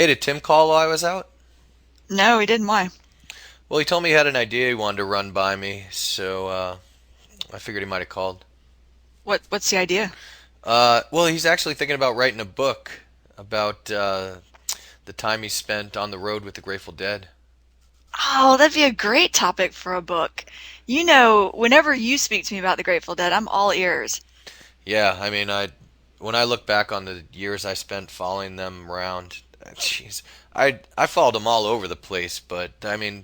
Hey, did Tim call while I was out? No, he didn't. Why? Well, he told me he had an idea he wanted to run by me, so I figured he might have called. What's the idea? Well, he's actually thinking about writing a book about the time he spent on the road with the Grateful Dead. Oh, that'd be a great topic for a book. You know, whenever you speak to me about the Grateful Dead, I'm all ears. Yeah, I mean, when I look back on the years I spent following them around, jeez, I followed them all over the place, but I mean,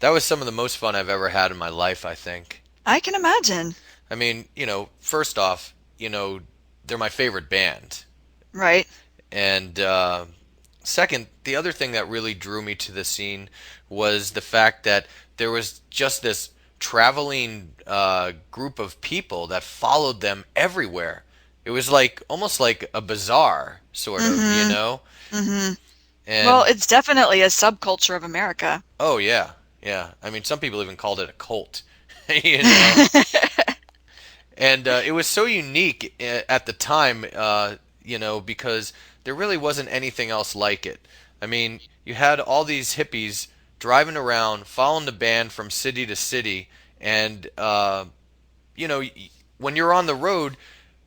that was some of the most fun I've ever had in my life, I think. I can imagine. I mean, first off, they're my favorite band. Right. And second, the other thing that really drew me to the scene was the fact that there was just this traveling group of people that followed them everywhere. It was like almost like a bazaar, sort of, you Mm-hmm. know? Mm-hmm. Well, And it's definitely a subculture of America. oh yeah, yeah. I mean, some people even called it a cult, you know? And it was so unique at the time, because there really wasn't anything else like it. I mean, you had all these hippies driving around, following the band from city to city, and you know, when you're on the road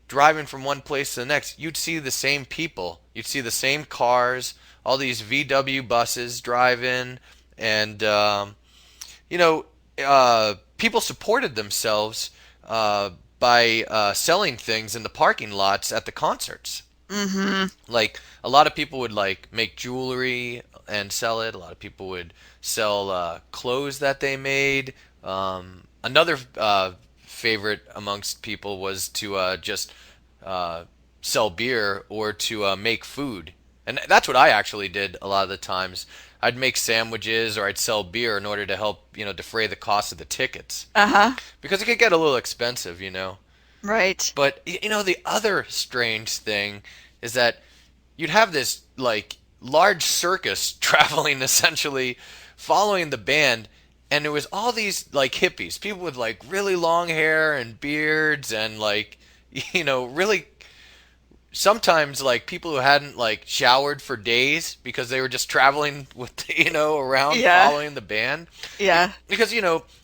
driving from one place to the next, you'd see the same people, you'd see the same cars, all these VW buses driving, and you know, people supported themselves by selling things in the parking lots at the concerts. Mm-hmm. Like a lot of people would like make jewelry and sell it. A lot of people would sell clothes that they made. Another favorite amongst people was to just uh, sell beer or to make food. And that's what I actually did a lot of the times. I'd make sandwiches or I'd sell beer in order to help, defray the cost of the tickets. Uh-huh. Because it could get a little expensive. Right. But, the other strange thing is that you'd have this, like, large circus traveling essentially following the band. And there was all these, like, hippies, people with, like, really long hair and beards and, like, really sometimes like people who hadn't like showered for days because they were just traveling with around Yeah. following the band. Yeah. Because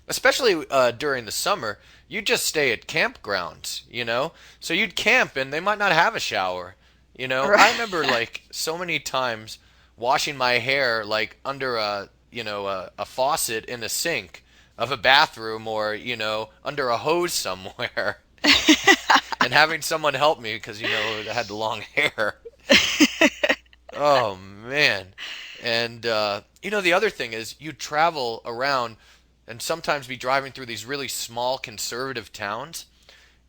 especially during the summer, you just stay at campgrounds. So you'd camp and they might not have a shower. I Right. remember like so many times washing my hair like under a faucet in a sink of a bathroom, or under a hose somewhere, and having someone help me because I had the long hair. Oh man. And the other thing is you travel around and sometimes be driving through these really small conservative towns,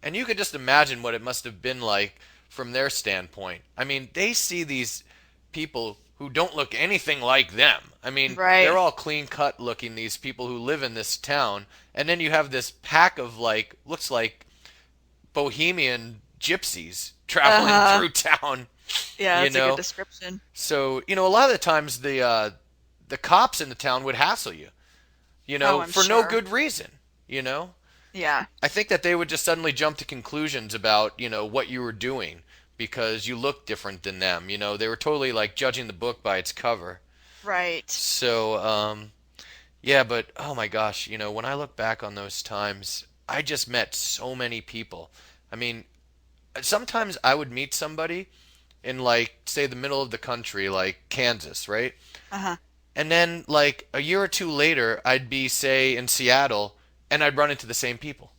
and you could just imagine what it must have been like from their standpoint. I mean, they see these people who don't look anything like them. I mean, they're Right. all clean cut looking, these people who live in this town, and then you have this pack of like looks like bohemian gypsies traveling Uh-huh. through town, Yeah, you that's a good know. description. So, a lot of the times the cops in the town would hassle you, Oh, I'm for no sure. good reason. Yeah. I think that they would just suddenly jump to conclusions about, what you were doing because you looked different than them. They were totally like judging the book by its cover. Right. So, yeah, but oh my gosh, when I look back on those times, I just met so many people. I mean, sometimes I would meet somebody in like say the middle of the country, like Kansas, right? Uh-huh. And then like a year or two later, I'd be say in Seattle, and I'd run into the same people,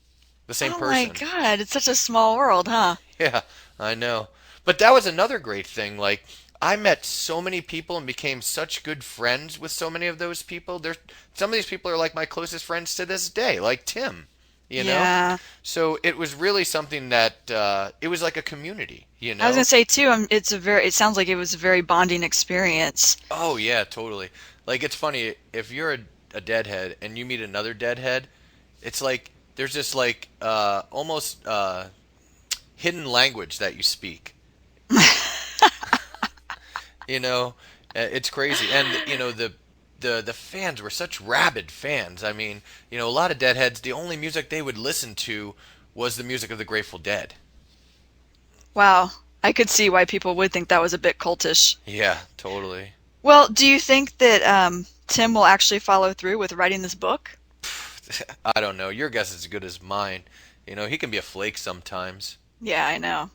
the same Oh my person. God, it's such a small world, huh? Yeah, I know. But that was another great thing. Like I met so many people and became such good friends with so many of those people. There's some of these people are like my closest friends to this day, like Tim, you know? Yeah. So it was really something that it was like a community, you I was gonna know? say too, it sounds like it was a very bonding experience. Oh yeah, totally. Like it's funny if you're a deadhead and you meet another deadhead, it's like there's this like almost hidden language that you speak. You know, it's crazy. And the fans were such rabid fans. I mean, a lot of deadheads, the only music they would listen to was the music of the Grateful Dead. Wow. I could see why people would think that was a bit cultish. Yeah, totally. Well, do you think that Tim will actually follow through with writing this book? I don't know. Your guess is as good as mine. You know, he can be a flake sometimes. Yeah, I know.